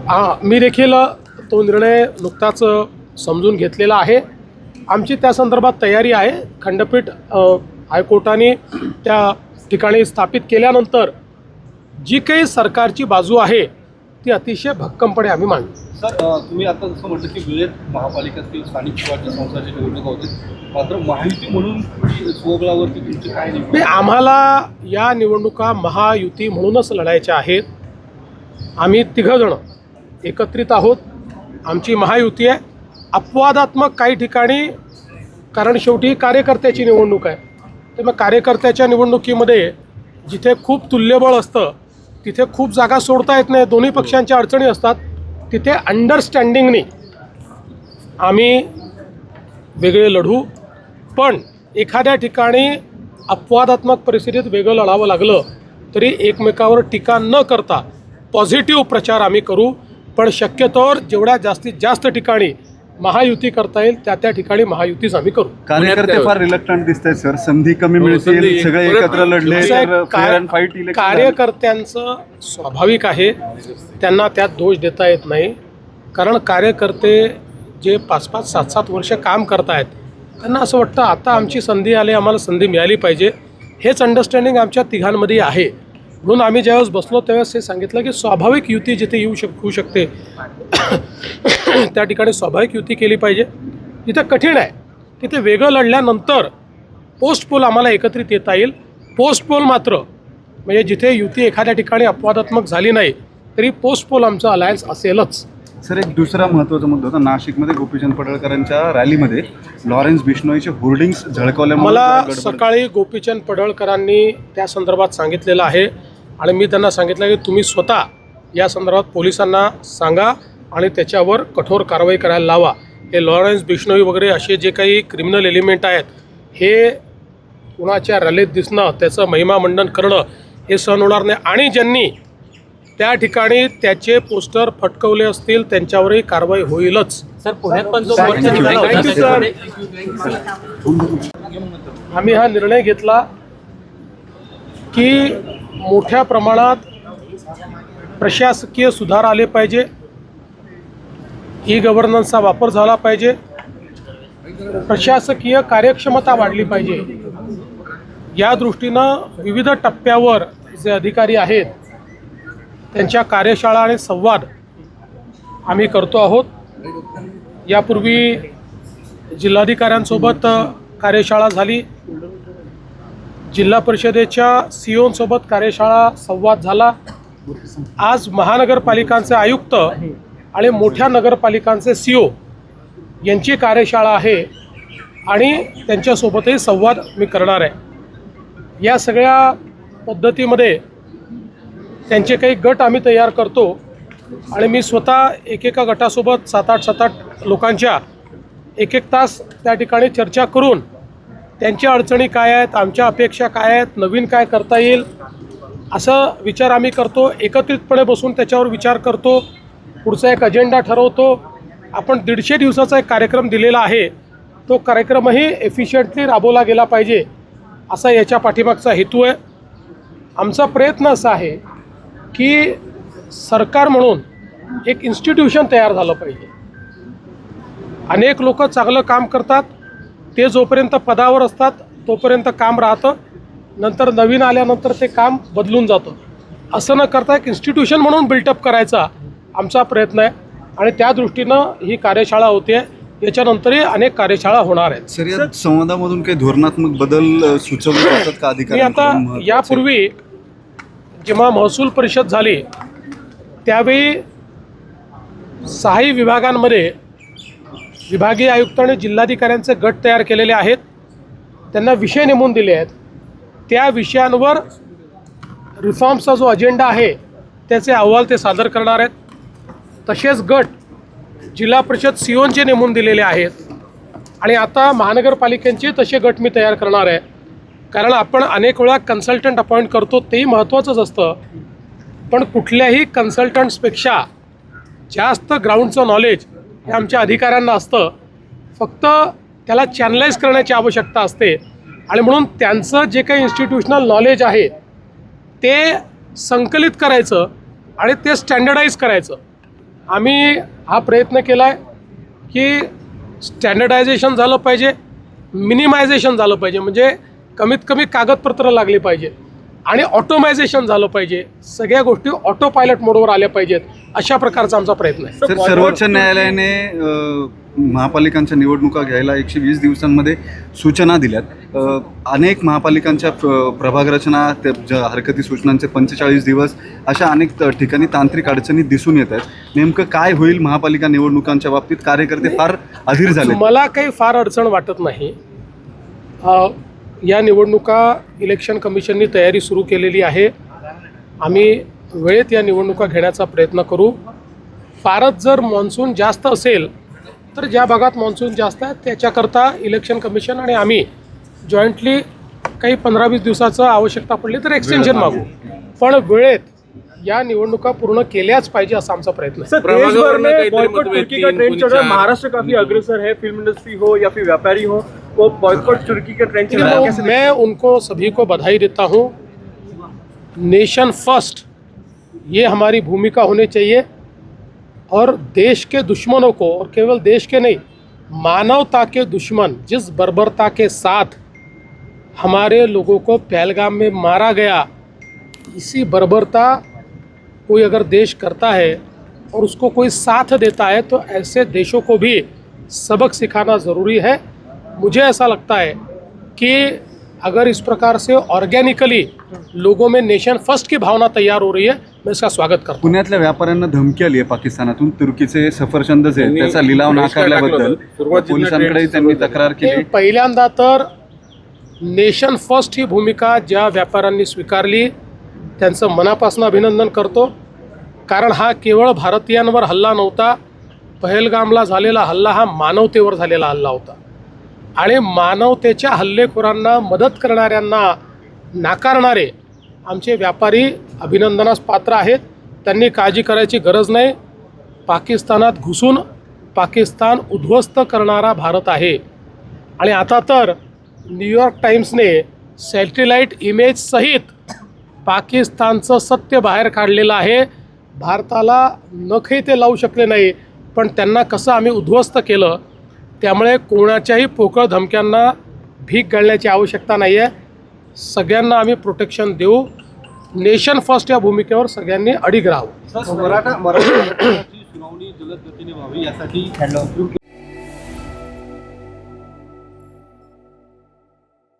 मी देखील तो निर्णय नुकताच समजून घेतलेला आहे. आमची त्या संदर्भात तयारी आहे. खंडपीठ हायकोर्टाने त्या ठिकाणी स्थापित केल्यानंतर जी काही सरकारची बाजू आहे ती अतिशय भक्कमपणे आम्ही मांडू. सर, तुम्ही आता जसं म्हटलं की विविध महापालिकेतील स्थानिक स्वराज्य संस्थांची निवडणूक होते, मात्र महायुती म्हणून स्वबळावरती तुमची काय नाही, आम्हाला या निवडणुका महायुती म्हणूनच लढायच्या आहेत. आम्ही तिघंजण एकत्रित आहोत. आमची महायुती आहे. अपवादात्मक काही ठिकाणी, कारण शेवटी कार्यकर्त्याची निवडणूक आहे, तर मग कार्यकर्त्याच्या निवडणुकीमध्ये जिथे खूप तुल्यबळ असतं तिथे खूप जागा सोडता येत नाही, दोन्ही पक्षांच्या अडचणी असतात. तिथे अंडरस्टँडिंगने आम्ही वेगळे लढू. पण एखाद्या ठिकाणी अपवादात्मक परिस्थितीत वेगळं लढावं लागलं तरी एकमेकावर टीका न करता पॉझिटिव्ह प्रचार आम्ही करू. पण शक्यतोवर जेवढ्या जास्तीत जास्त ठिकाणी महायुती करता येईल त्या ठिकाणी महायुतीच आम्ही करू. कार्यकर्ते फार रिलक्टंट दिसत आहेत सर. संधी कमी मिळतील, सगळे एकत्र लढले तर फाईट इलेक्शन. कार्यकर्त्यांचं स्वाभाविक आहे, त्यांना त्यात दोष देता येत नाही. कारण कार्यकर्ते जे 5-5, 7-7 वर्ष काम करतायत त्यांना असं वाटतं आता आमची संधी आली, आम्हाला संधी मिळाली पाहिजे. हेच अंडरस्टँडिंग आमच्या तिघांमध्ये आहे. म्हणून आम्ही ज्यावेळेस बसलो त्यावेळेस हे सांगितलं की स्वाभाविक युती जिथे होऊ शकते त्या ठिकाणी स्वाभाविक युती केली पाहिजे. जिथे कठीण आहे तिथे वेगळं लढल्यानंतर पोस्ट पोल आम्हाला एकत्रित येता येईल. पोस्ट पोल मात्र म्हणजे जिथे युती एखाद्या ठिकाणी अपवादात्मक झाली नाही तरी पोस्ट पोल आमचं अलायन्स असेलच. सर, एक दुसरा महत्त्वाचा मुद्दा होता. नाशिकमध्ये गोपीचंद पडळकरांच्या रॅलीमध्ये लॉरेन्स बिश्नोईचे होर्डिंग्स झळकावल्यामुळे मला सकाळी गोपीचंद पडळकरांनी त्या संदर्भात सांगितलेलं आहे आणि मी त्यांना सांगितलं की तुम्ही स्वतः या संदर्भात पोलिसांना सांगा आणि त्याच्यावर कठोर कारवाई करायला लावा. हे लॉरेन्स बिश्नोई वगैरे असे जे काही क्रिमिनल एलिमेंट आहेत हे कुणाच्या रॅलीत दिसणं, त्याचं महिमामंडन करणं हे सहन होणार नाही. आणि ज्यांनी त्या ठिकाणी त्याचे पोस्टर फटकवले असतील त्यांच्यावरही कारवाई होईलच. सर, पुण्यात पण जो मोर्चा निघाला होता, आम्ही हा निर्णय घेतला की मोठ्या प्रमाणात प्रशासकीय सुधार आले पाहिजे, ई गव्हर्नन्सचा वापर झाला पाहिजे, प्रशासकीय कार्यक्षमता वाढली पाहिजे. या दृष्टीनं विविध टप्प्यावर जे अधिकारी आहेत त्यांच्या कार्यशाळा आणि संवाद आम्ही करतो आहोत. यापूर्वी जिल्हाधिकाऱ्यांसोबत कार्यशाळा झाली, जिल्हा परिषदेच्या सीओंसोबत कार्यशाळा संवाद झाला. आज महानगरपालिकांचे आयुक्त आणि मोठ्या नगरपालिकांचे सीओ यांची कार्यशाळा आहे आणि त्यांच्यासोबतही संवाद मी करणार आहे. या सगळ्या पद्धतीमध्ये त्यांचे काही गट आम्ही तयार करतो आणि मी स्वतः एकेका गटासोबत 7-8 लोकांच्या 1-1 तास त्या ठिकाणी चर्चा करून त्यांच्या अडचणी काय आहेत, आमच्या अपेक्षा काय आहेत, नवीन काय करता येईल असं विचार आम्ही करतो. एकत्रितपणे बसून त्याच्यावर विचार करतो, पुढचा एक अजेंडा ठरवतो. आपण 150 दिवसाचा एक कार्यक्रम दिलेला आहे, तो कार्यक्रमही एफिशियंटली राबवला गेला पाहिजे असा याच्या पाठीमागचा हेतू आहे. आमचा प्रयत्न असा आहे की सरकार म्हणून एक इन्स्टिट्यूशन तयार झालं पाहिजे. अनेक लोक चांगलं काम करतात, ते जोपर्यंत पदावर असतात तोपर्यंत काम राहतं, नंतर नवीन आल्यानंतर ते काम बदलून जातं. असं न करता एक इन्स्टिट्यूशन म्हणून बिल्टअप करायचा आमचा प्रयत्न आहे आणि त्या दृष्टीनं ही कार्यशाळा होते. याच्यानंतरही अनेक कार्यशाळा होणार आहेत. सर, या संवादामधून काही धोरणात्मक बदल सुचवले जातात का अधिकारी? मी आता यापूर्वी जेव्हा महसूल परिषद झाली त्यावेळी 6 विभागांमध्ये विभागीय आयुक्त आणि जिल्हाधिकाऱ्यांचे गट तयार केलेले आहेत. त्यांना विषय नेमून दिले आहेत. त्या विषयांवर रिफॉर्म्सचा जो अजेंडा आहे त्याचे अहवाल ते सादर करणार आहेत. तसेच गट जिल्हा परिषद सीओंचे नेमून दिलेले आहेत आणि आता महानगरपालिकांचे तसे गट मी तयार करणार आहे. कारण आपण अनेक वेळा कन्सल्टंट अपॉइंट करतो, तेही महत्त्वाचंच असतं, पण कुठल्याही कन्सल्टंट्सपेक्षा जास्त ग्राउंडचं नॉलेज हे आमच्या अधिकाऱ्यांना असतं. फक्त त्याला चॅनलाइज करण्याची आवश्यकता असते आणि म्हणून त्यांचं जे काही इन्स्टिट्यूशनल नॉलेज आहे ते संकलित करायचं आणि ते स्टँडर्डाइज करायचं आम्ही हा प्रयत्न केला आहे की स्टँडर्डायझेशन झालं पाहिजे, मिनिमायझेशन झालं पाहिजे, म्हणजे कमीत कमी कागदपत्र लागली पाहिजे आणि ऑटोमायझेशन झालं पाहिजे, सगळ्या गोष्टी ऑटो पायलट मोडवर आल्या पाहिजेत, अशा प्रकारचा आमचा प्रयत्न आहे. सर, सर्वोच्च न्यायालयाने महापालिकांच्या निवडणुका घ्यायला 120 दिवसांमध्ये सूचना दिल्यात. अनेक महापालिकांच्या प्रभाग रचना हरकती सूचनांचे 45 दिवस अशा अनेक ठिकाणी तांत्रिक अडचणी दिसून येत आहेत. नेमकं काय होईल महापालिका निवडणुकांच्या बाबतीत? कार्यकर्ते फार अधीर झाले. मला काही फार अडचण वाटत नाही. या निवडणुका इलेक्शन कमिशननी तयारी सुरू केलेली आहे. आम्ही वेळेत या निवडणुका घेण्याचा प्रयत्न करू. फारच जर मान्सून जास्त असेल तर ज्या भागात मान्सून जास्त आहे त्याच्याकरता इलेक्शन कमिशन आणि आम्ही जॉईंटली काही 15-20 दिवसाचं आवश्यकता पडली तर एक्सटेन्शन मागू, पण वेळेत या निवडणुका पूर्ण केल्याच पाहिजे असा आमचा प्रयत्न आहे. सर, देश भर में बॉयकॉट तुर्की का ट्रेंड चल रहा है. महाराष्ट्र काफी अग्रसर है, फिल्म इंडस्ट्री हो या फिर व्यापारी हो, वो बॉयकॉट तुर्की का ट्रेंड चल रहा है. मैं उनको सभी को बधाई देता हूँ. नेशन फर्स्ट ये हमारी भूमिका होनी चाहिए और देश के दुश्मनों को, और केवल देश के नहीं, मानवता के दुश्मन जिस बर्बरता के साथ हमारे लोगों को पहलगाम में मारा गया, इसी बर्बरता कोई अगर देश करता है और उसको कोई साथ देता है तो ऐसे देशों को भी सबक सिखाना ज़रूरी है. मुझे ऐसा लगता है कि अगर इस प्रकार से ऑर्गेनिकली लोगों में नेशन फर्स्ट की भावना तैयार हो रही है, मैं इसका स्वागत करता हूं. पुण्यातल्या व्यापाऱ्यांना धमकी आली आहे पाकिस्तानातून. तुर्कीचे सफरचंद जे आहेत त्याचा लिलाव नाकारल्याबद्दल पोलिसांकडे त्यांनी तक्रार केली. पहिल्यांदा तर नेशन फर्स्ट ही भूमिका ज्या व्यापाऱ्यांनी स्वीकारली त्यांचं मनापासून अभिनंदन करतो, कारण हा केवळ भारतीयांवर हल्ला नव्हता. पहलगामला झालेला हल्ला हा मानवतेवर झालेला हल्ला होता आणि मानवतेच्या हल्लेखोरांना मदत करणाऱ्यांना नाकारणारे आमचे व्यापारी अभिनंदनास पात्र आहेत. त्यांनी काळजी करायची गरज नाही. पाकिस्तानात घुसून पाकिस्तान उद्ध्वस्त करणारा भारत आहे आणि आता तर न्यूयॉर्क टाइम्सने सॅटेलाईट इमेज सहित पाकिस्तानचं सत्य बाहेर काढलेलं आहे. भारताला नखही ते लावू शकले नाही, पण त्यांना कसं आम्ही उद्ध्वस्त केलं. त्यामुळे कोणाच्याही पोकळ धमक्यांना भीक घालण्याची आवश्यकता नाही आहे. सगळ्यांना आम्ही प्रोटेक्शन देऊ. नेशन फर्स्ट या भूमिकेवर सगळ्यांनी अडीग राहावं. मराठा सुनावणी जलद गतीने व्हावी यासाठी